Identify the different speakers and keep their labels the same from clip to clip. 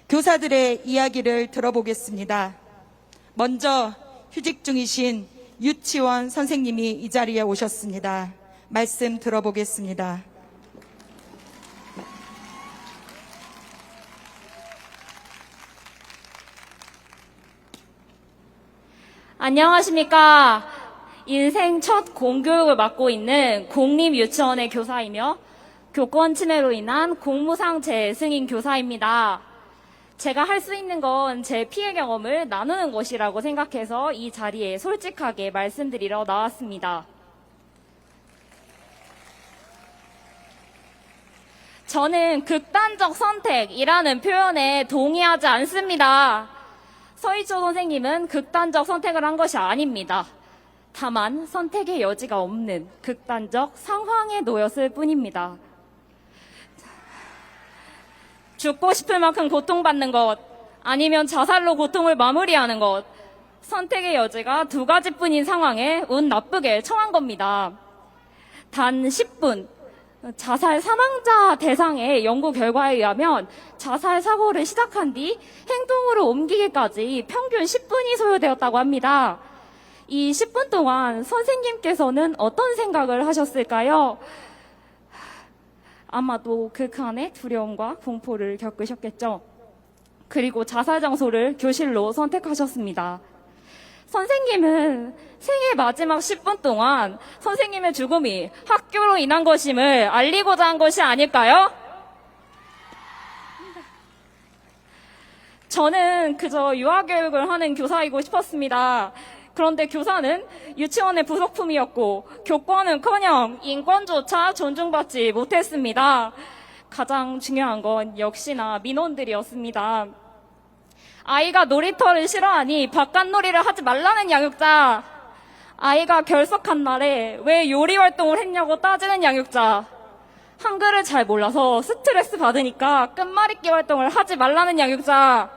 Speaker 1: 교사들의 이야기를 들어보겠습니다. 먼저 휴직 중이신 유치원 선생님이 이 자리에 오셨습니다. 말씀 들어보겠습니다.
Speaker 2: 안녕하십니까. 인생 첫 공교육을 맡고 있는 공립유치원의 교사이며 교권 침해로 인한 공무상 재승인 교사입니다. 제가 할 수 있는 건 제 피해 경험을 나누는 것이라고 생각해서 이 자리에 솔직하게 말씀드리러 나왔습니다. 저는 극단적 선택이라는 표현에 동의하지 않습니다. 서희초 선생님은 극단적 선택을 한 것이 아닙니다. 다만 선택의 여지가 없는 극단적 상황에 놓였을 뿐입니다. 죽고 싶을 만큼 고통받는 것, 아니면 자살로 고통을 마무리하는 것, 선택의 여지가 두 가지뿐인 상황에 운 나쁘게 처한 겁니다. 단 10분, 자살 사망자 대상의 연구 결과에 의하면 자살 사고를 시작한 뒤 행동으로 옮기기까지 평균 10분이 소요되었다고 합니다. 이 10분 동안 선생님께서는 어떤 생각을 하셨을까요? 아마도 극한의 두려움과 공포를 겪으셨겠죠. 그리고 자살 장소를 교실로 선택하셨습니다. 선생님은 생애 마지막 10분 동안 선생님의 죽음이 학교로 인한 것임을 알리고자 한 것이 아닐까요? 저는 그저 유아교육을 하는 교사이고 싶었습니다. 그런데 교사는 유치원의 부속품이었고 교권은커녕 인권조차 존중받지 못했습니다. 가장 중요한 건 역시나 민원들이었습니다. 아이가 놀이터를 싫어하니 바깥놀이를 하지 말라는 양육자, 아이가 결석한 날에 왜 요리 활동을 했냐고 따지는 양육자, 한글을 잘 몰라서 스트레스 받으니까 끝말잇기 활동을 하지 말라는 양육자,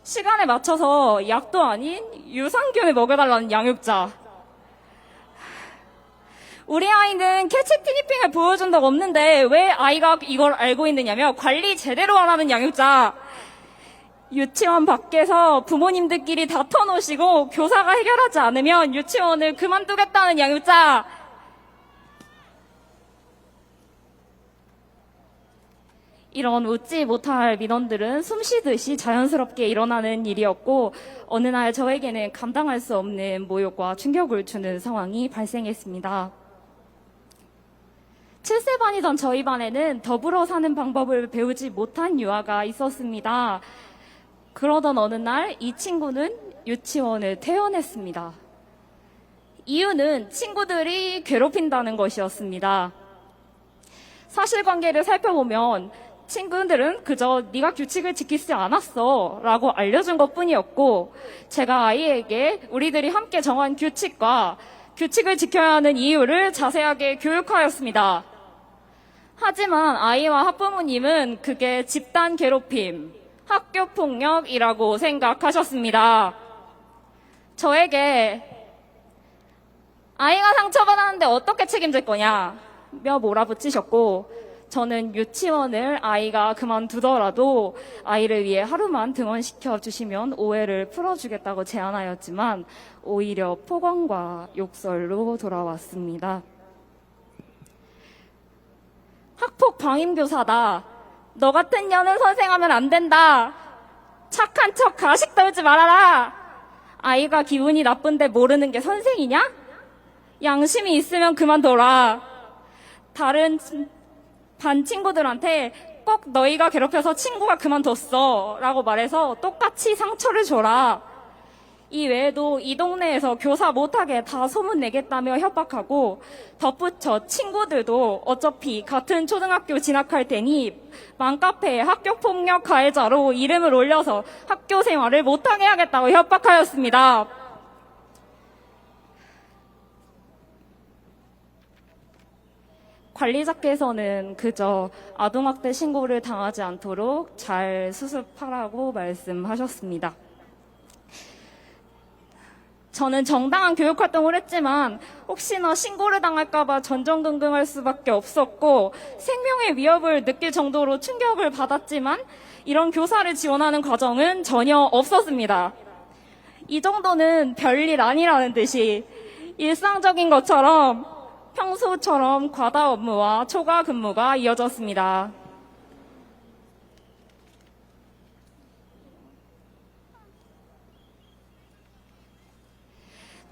Speaker 2: 시간에 맞춰서 약도 아닌 유산균을 먹여달라는 양육자. 우리 아이는 캐치 티니핑을 보여준 적 없는데 왜 아이가 이걸 알고 있느냐며 관리 제대로 안 하는 양육자. 유치원 밖에서 부모님들끼리 다 터놓으시고 교사가 해결하지 않으면 유치원을 그만두겠다는 양육자. 이런 웃지 못할 민원들은 숨쉬듯이 자연스럽게 일어나는 일이었고 어느 날 저에게는 감당할 수 없는 모욕과 충격을 주는 상황이 발생했습니다. 7세 반이던 저희 반에는 더불어 사는 방법을 배우지 못한 유아가 있었습니다. 그러던 어느 날 이 친구는 유치원을 퇴원했습니다. 이유는 친구들이 괴롭힌다는 것이었습니다. 사실관계를 살펴보면 친구들은 그저 네가 규칙을 지키지 않았어 라고 알려준 것뿐이었고 제가 아이에게 우리들이 함께 정한 규칙과 규칙을 지켜야 하는 이유를 자세하게 교육하였습니다. 하지만 아이와 학부모님은 그게 집단 괴롭힘, 학교 폭력이라고 생각하셨습니다. 저에게 아이가 상처받았는데 어떻게 책임질 거냐며 몰아붙이셨고 저는 유치원을 아이가 그만두더라도 아이를 위해 하루만 등원시켜 주시면 오해를 풀어주겠다고 제안하였지만 오히려 폭언과 욕설로 돌아왔습니다. 학폭 방임교사다. 너 같은 년은 선생하면 안 된다. 착한 척 가식 떨지 말아라. 아이가 기분이 나쁜데 모르는 게 선생이냐? 양심이 있으면 그만둬라. 다른 반 친구들한테 꼭 너희가 괴롭혀서 친구가 그만뒀어 라고 말해서 똑같이 상처를 줘라. 이 외에도 이 동네에서 교사 못하게 다 소문내겠다며 협박하고 덧붙여 친구들도 어차피 같은 초등학교 진학할 테니 맘카페에 학교폭력 가해자로 이름을 올려서 학교 생활을 못하게 하겠다고 협박하였습니다. 관리자께서는 그저 아동학대 신고를 당하지 않도록 잘 수습하라고 말씀하셨습니다. 저는 정당한 교육활동을 했지만 혹시나 신고를 당할까봐 전전긍긍할 수밖에 없었고 생명의 위협을 느낄 정도로 충격을 받았지만 이런 교사를 지원하는 과정은 전혀 없었습니다. 이 정도는 별일 아니라는 듯이 일상적인 것처럼 평소처럼 과다 업무와 초과 근무가 이어졌습니다.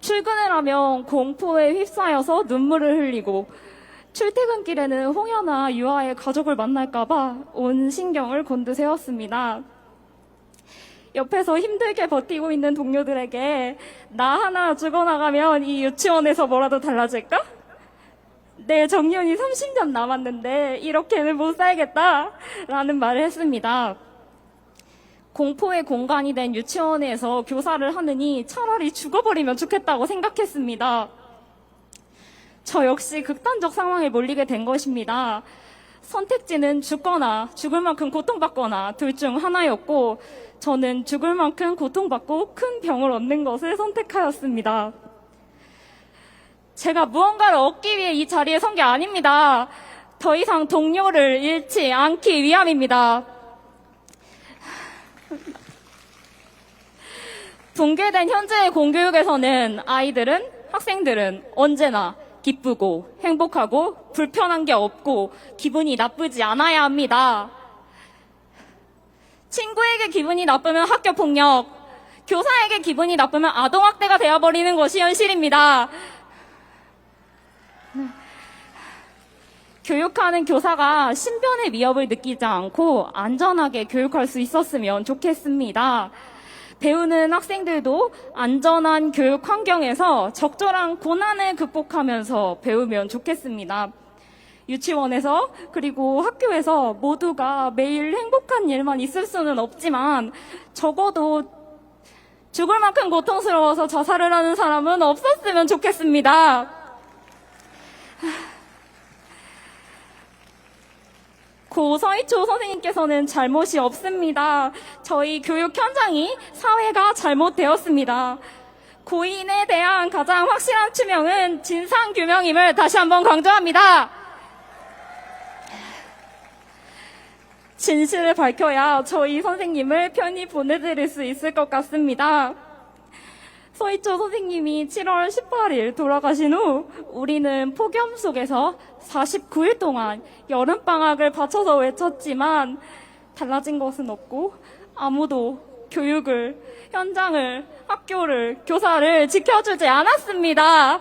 Speaker 2: 출근을 하면 공포에 휩싸여서 눈물을 흘리고 출퇴근길에는 홍여나 유아의 가족을 만날까봐 온 신경을 곤두세웠습니다. 옆에서 힘들게 버티고 있는 동료들에게 나 하나 죽어나가면 이 유치원에서 뭐라도 달라질까? 내 정년이 30년 남았는데 이렇게는 못 살겠다라는 말을 했습니다. 공포의 공간이 된 유치원에서 교사를 하느니 차라리 죽어버리면 좋겠다고 생각했습니다. 저 역시 극단적 상황에 몰리게 된 것입니다. 선택지는 죽거나 죽을 만큼 고통받거나 둘 중 하나였고 저는 죽을 만큼 고통받고 큰 병을 얻는 것을 선택하였습니다. 제가 무언가를 얻기 위해 이 자리에 선 게 아닙니다. 더 이상 동료를 잃지 않기 위함입니다. 붕괴된 현재의 공교육에서는 아이들은, 학생들은 언제나 기쁘고 행복하고 불편한 게 없고 기분이 나쁘지 않아야 합니다. 친구에게 기분이 나쁘면 학교폭력, 교사에게 기분이 나쁘면 아동학대가 되어버리는 것이 현실입니다. 교육하는 교사가 신변의 위협을 느끼지 않고 안전하게 교육할 수 있었으면 좋겠습니다. 배우는 학생들도 안전한 교육 환경에서 적절한 고난을 극복하면서 배우면 좋겠습니다. 유치원에서 그리고 학교에서 모두가 매일 행복한 일만 있을 수는 없지만 적어도 죽을 만큼 고통스러워서 자살을 하는 사람은 없었으면 좋겠습니다. 고 서희초 선생님께서는 잘못이 없습니다. 저희 교육 현장이 사회가 잘못되었습니다. 고인에 대한 가장 확실한 투명은 진상규명임을 다시 한번 강조합니다. 진실을 밝혀야 저희 선생님을 편히 보내드릴 수 있을 것 같습니다. 서희초 선생님이 7월 18일 돌아가신 후 우리는 폭염 속에서 49일 동안 여름방학을 바쳐서 외쳤지만 달라진 것은 없고 아무도 교육을, 현장을, 학교를, 교사를 지켜주지 않았습니다.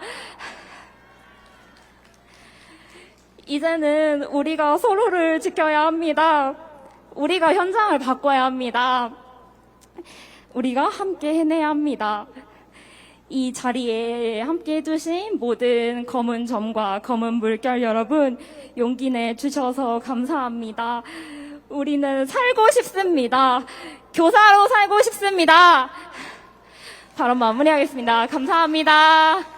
Speaker 2: 이제는 우리가 서로를 지켜야 합니다. 우리가 현장을 바꿔야 합니다. 우리가 함께 해내야 합니다. 이 자리에 함께 해주신 모든 검은 점과 검은 물결 여러분, 용기 내주셔서 감사합니다. 우리는 살고 싶습니다. 교사로 살고 싶습니다. 발언 마무리하겠습니다. 감사합니다.